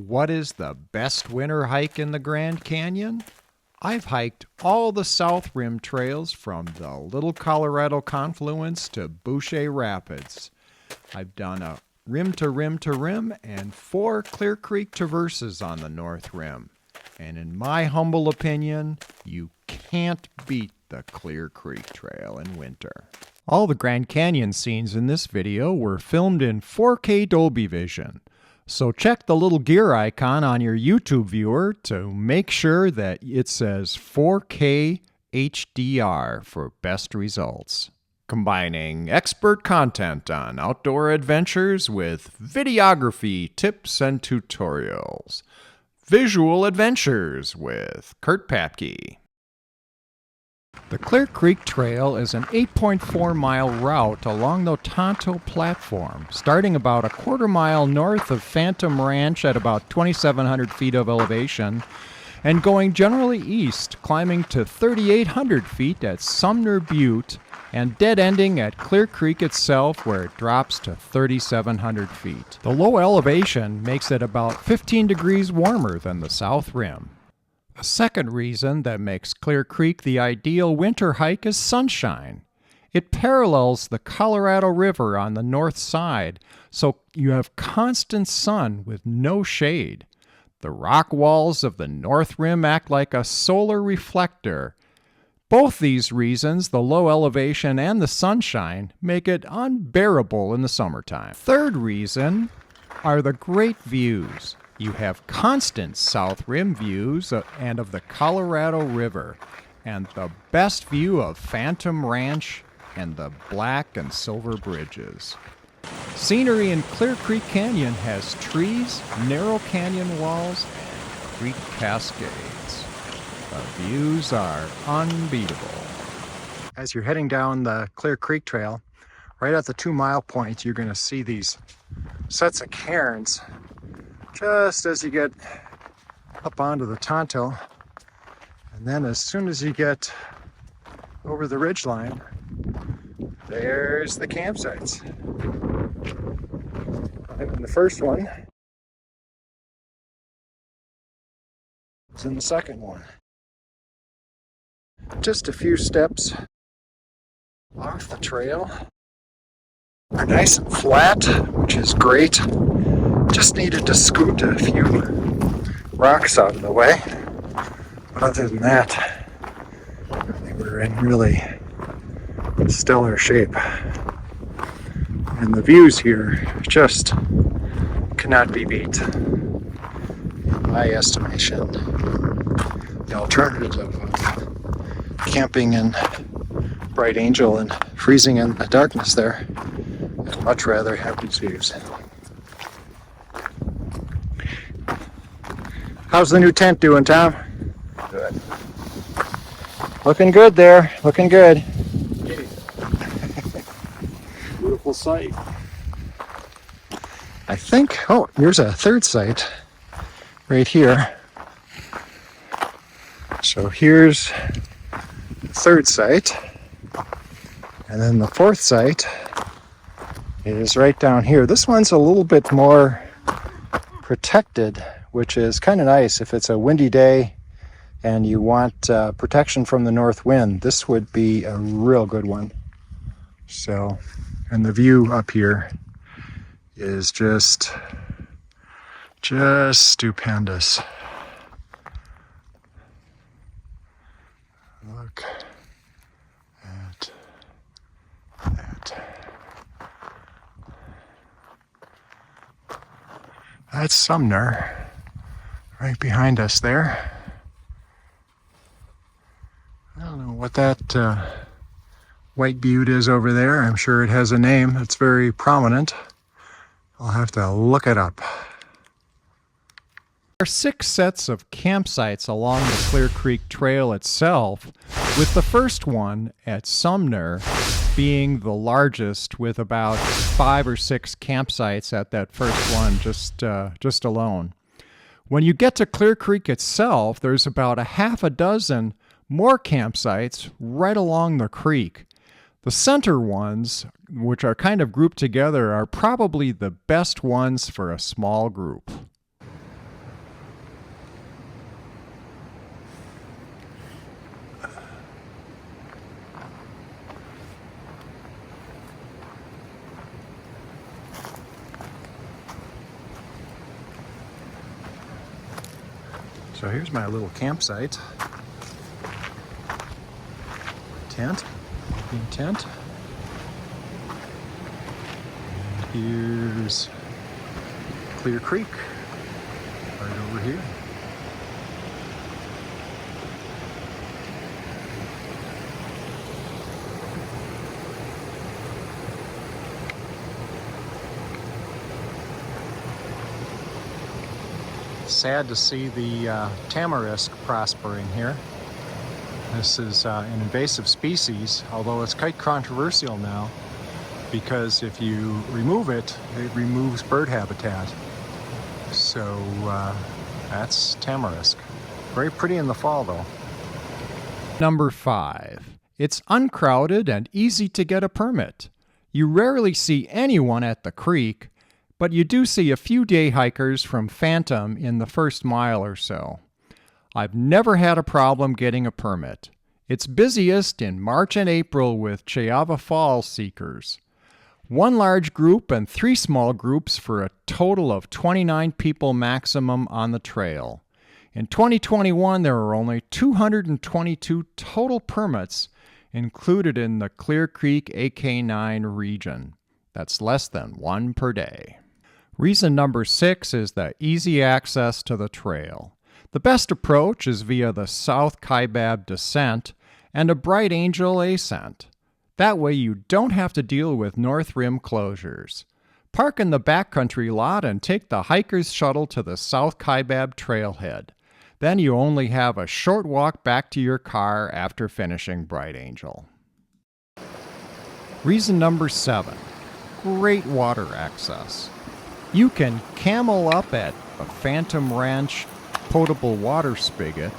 What is the best winter hike in the Grand Canyon? I've hiked all the South Rim trails from the Little Colorado Confluence to Boucher Rapids. I've done a rim to rim to rim and 4 Clear Creek traverses on the North Rim. And in my humble opinion, you can't beat the Clear Creek Trail in winter. All the Grand Canyon scenes in this video were filmed in 4K Dolby Vision. So check the little gear icon on your YouTube viewer to make sure that it says 4K HDR for best results. Combining expert content on outdoor adventures with videography tips and tutorials. Visual Adventures with Kurt Papke. The Clear Creek Trail is an 8.4-mile route along the Tonto Platform, starting about a quarter-mile north of Phantom Ranch at about 2,700 feet of elevation, and going generally east, climbing to 3,800 feet at Sumner Butte, and dead-ending at Clear Creek itself, where it drops to 3,700 feet. The low elevation makes it about 15 degrees warmer than the South Rim. The second reason that makes Clear Creek the ideal winter hike is sunshine. It parallels the Colorado River on the north side, so you have constant sun with no shade. The rock walls of the North Rim act like a solar reflector. Both these reasons, the low elevation and the sunshine, make it unbearable in the summertime. Third reason are the great views. You have constant South Rim views and of the Colorado River, and the best view of Phantom Ranch and the Black and Silver Bridges. Scenery in Clear Creek Canyon has trees, narrow canyon walls, and creek cascades. The views are unbeatable. As you're heading down the Clear Creek Trail, right at the 2-mile point, you're going to see these sets of cairns just as you get up onto the Tonto. And then as soon as you get over the ridgeline, there's the campsites. And the first one is in the second one. Just a few steps off the trail. They're nice and flat, which is great. Just needed to scoot a few rocks out of the way. But other than that, they were in really stellar shape. And the views here just cannot be beat. In my estimation, the alternative of camping in Bright Angel and freezing in the darkness there, I'd much rather have these views. How's the new tent doing, Tom? Good. Looking good there. Looking good. Beautiful site. I think, oh, here's a third site right here. So here's the third site. And then the fourth site is right down here. This one's a little bit more protected, which is kind of nice if it's a windy day and you want protection from the north wind. This would be a real good one. So, and the view up here is just stupendous. Look at that. That's Sumner, right behind us there. I don't know what that white butte is over there. I'm sure it has a name that's very prominent. I'll have to look it up. There are 6 sets of campsites along the Clear Creek Trail itself, with the first one at Sumner being the largest, with about 5 or 6 campsites at that first one just alone. When you get to Clear Creek itself, there's about a half a dozen more campsites right along the creek. The center ones, which are kind of grouped together, are probably the best ones for a small group. So here's my little campsite. Tent, camping tent. And here's Clear Creek, right over here. Sad to see the tamarisk prospering here. This is an invasive species, although it's quite controversial now, because if you remove it, it removes bird habitat. So that's tamarisk. Very pretty in the fall, though. Number 5. It's uncrowded and easy to get a permit. You rarely see anyone at the creek, but you do see a few day hikers from Phantom in the first mile or so. I've never had a problem getting a permit. It's busiest in March and April with Ribbon Falls seekers. 1 large group and 3 small groups for a total of 29 people maximum on the trail. In 2021, there were only 222 total permits included in the Clear Creek AK9 region. That's less than 1 per day. Reason number 6 is the easy access to the trail. The best approach is via the South Kaibab descent and a Bright Angel ascent. That way you don't have to deal with North Rim closures. Park in the backcountry lot and take the hiker's shuttle to the South Kaibab trailhead. Then you only have a short walk back to your car after finishing Bright Angel. Reason number 7, great water access. You can camel up at a Phantom Ranch potable water spigot,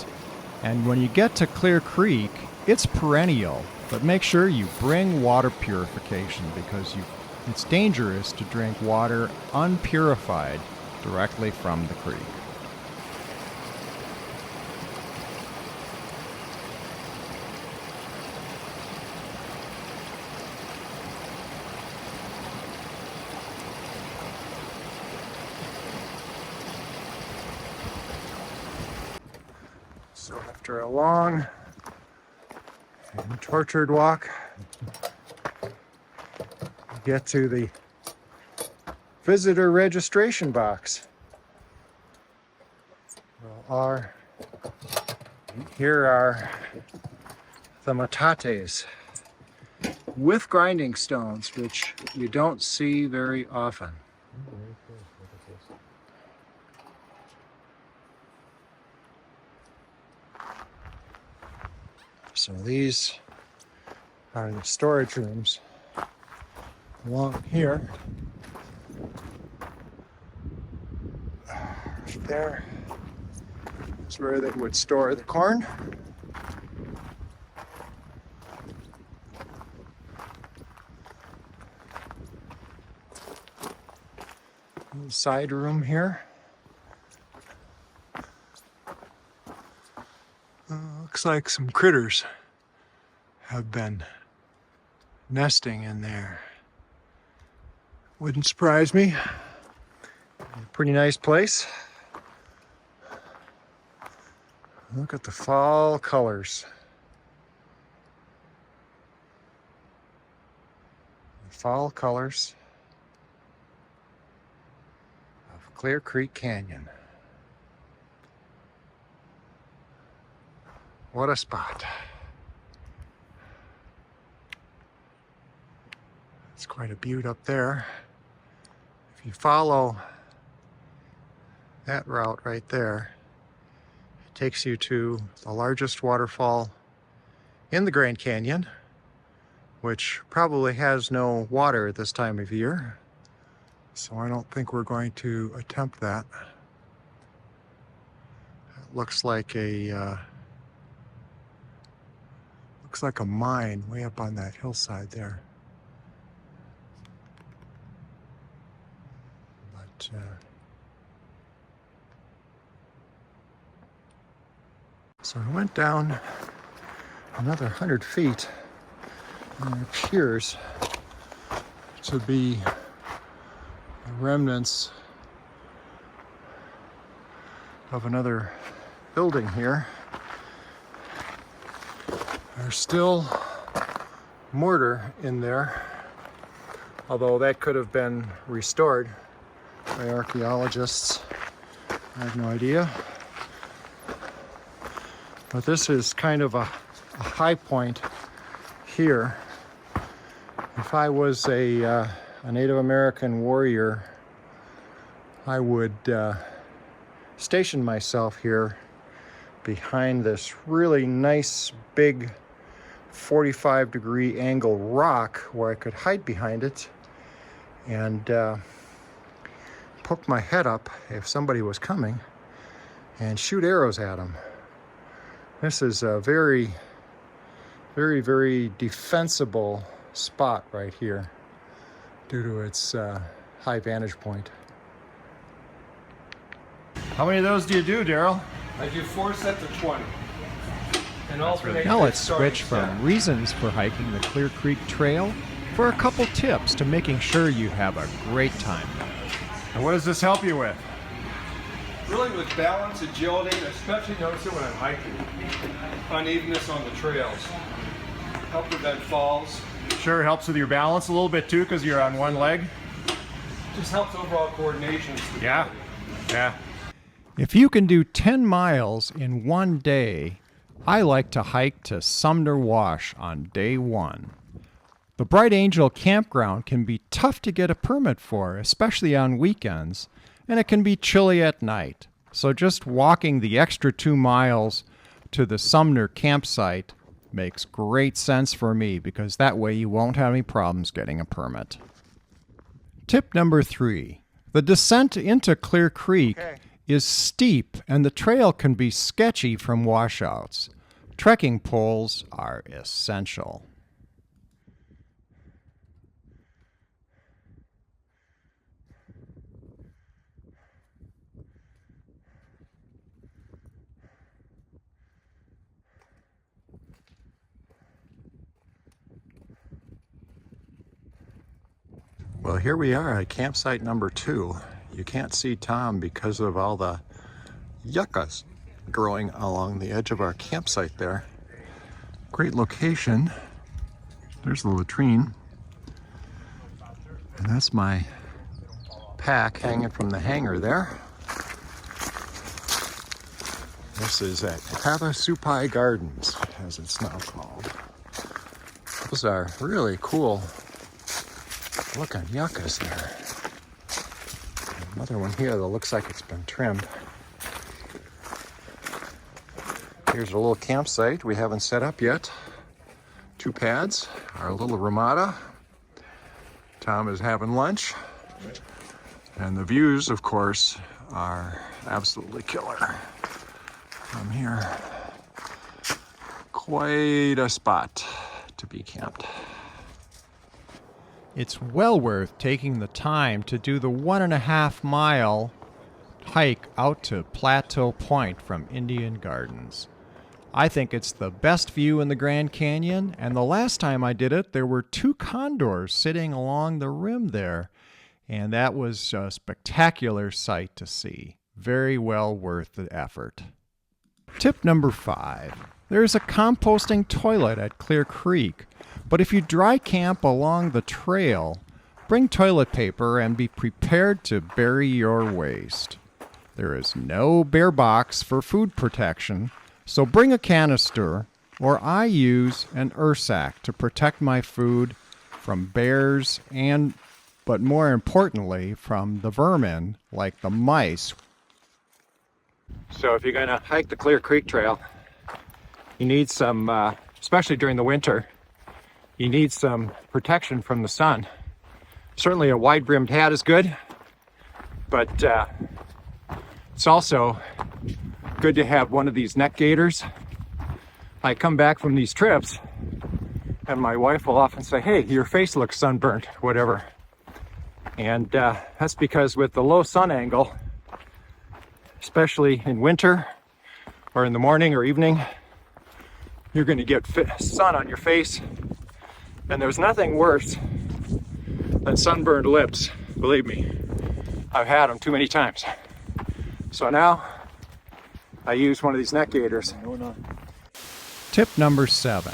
and when you get to Clear Creek, it's perennial, but make sure you bring water purification because it's dangerous to drink water unpurified directly from the creek. So after a long and tortured walk, we get to the visitor registration box. Here are the metates with grinding stones, which you don't see very often. So these are the storage rooms along here. There is where they would store the corn. Side room here. Looks like some critters have been nesting in there. Wouldn't surprise me. Pretty nice place. Look at the fall colors. The fall colors of Clear Creek Canyon. What a spot. It's quite a butte up there. If you follow that route right there, it takes you to the largest waterfall in the Grand Canyon, which probably has no water at this time of year. So I don't think we're going to attempt that. It looks like a mine way up on that hillside there. But so I went down another 100 feet, and it appears to be the remnants of another building here. There's still mortar in there, although that could have been restored by archaeologists. I have no idea. But this is kind of a high point here. If I was a Native American warrior, I would station myself here behind this really nice big 45-degree angle rock where I could hide behind it and poke my head up if somebody was coming and shoot arrows at them. This is a very, very, very defensible spot right here due to its high vantage point. How many of those do you do, Daryl? I do 4 sets of 20. And alternate. Now let's switch from reasons for hiking the Clear Creek Trail for a couple tips to making sure you have a great time. And what does this help you with? Really with balance, agility, and especially notice it when I'm hiking. Unevenness on the trails. Help prevent falls. Sure helps with your balance a little bit too because you're on one leg. Just helps overall coordination. Yeah. If you can do 10 miles in one day, I like to hike to Sumner Wash on day 1. The Bright Angel campground can be tough to get a permit for, especially on weekends, and it can be chilly at night. So just walking the extra 2 miles to the Sumner campsite makes great sense for me because that way you won't have any problems getting a permit. Tip number 3. The descent into Clear Creek is steep and the trail can be sketchy from washouts. Trekking poles are essential. Well, here we are at campsite number 2. You can't see Tom because of all the yuccas growing along the edge of our campsite there. Great location. There's the latrine. And that's my pack hanging from the hanger there. This is at Havasupai Gardens, as it's now called. Those are really cool looking yuccas there. Another one here that looks like it's been trimmed. Here's a little campsite we haven't set up yet. 2 pads, our little ramada. Tom is having lunch. And the views, of course, are absolutely killer from here. Quite a spot to be camped. It's well worth taking the time to do the 1.5 mile hike out to Plateau Point from Indian Gardens. I think it's the best view in the Grand Canyon, and the last time I did it, there were 2 condors sitting along the rim there, and that was a spectacular sight to see. Very well worth the effort. Tip number 5. There's a composting toilet at Clear Creek, but if you dry camp along the trail, bring toilet paper and be prepared to bury your waste. There is no bear box for food protection, so bring a canister, or I use an Ursack to protect my food from bears and, but more importantly, from the vermin like the mice. So if you're going to hike the Clear Creek Trail, you need some, especially during the winter, you need some protection from the sun. Certainly a wide-brimmed hat is good, but it's also good to have one of these neck gaiters. I come back from these trips and my wife will often say, hey, your face looks sunburnt, whatever. And that's because with the low sun angle, especially in winter or in the morning or evening, you're going to get sun on your face. And there's nothing worse than sunburned lips, believe me. I've had them too many times. So now I used one of these neck gaiters. Tip number 7.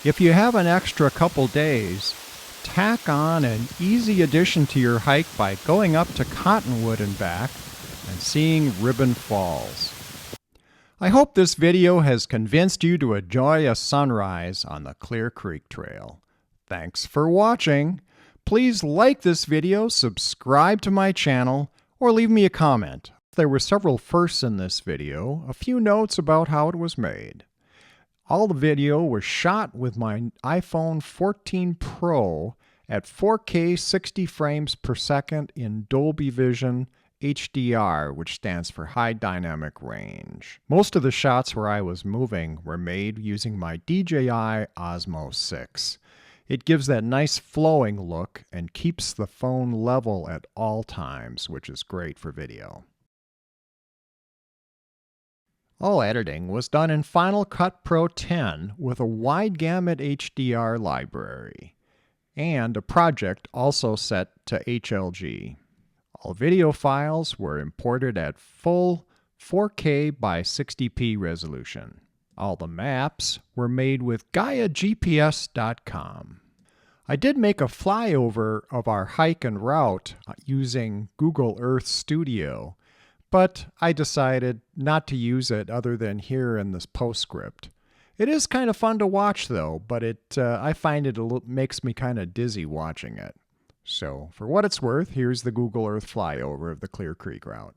If you have an extra couple days, tack on an easy addition to your hike by going up to Cottonwood and back and seeing Ribbon Falls. I hope this video has convinced you to enjoy a sunrise on the Clear Creek Trail. Thanks for watching. Please like this video, subscribe to my channel, or leave me a comment. There were several firsts in this video, a few notes about how it was made. All the video was shot with my iPhone 14 Pro at 4K 60 frames per second in Dolby Vision HDR, which stands for High Dynamic Range. Most of the shots where I was moving were made using my DJI Osmo 6. It gives that nice flowing look and keeps the phone level at all times, which is great for video. All editing was done in Final Cut Pro 10 with a wide gamut HDR library, and a project also set to HLG. All video files were imported at full 4K by 60p resolution. All the maps were made with GaiaGPS.com. I did make a flyover of our hike and route using Google Earth Studio, but I decided not to use it other than here in this Postscript. It is kind of fun to watch though, but I find it makes me kind of dizzy watching it. So for what it's worth, here's the Google Earth flyover of the Clear Creek route.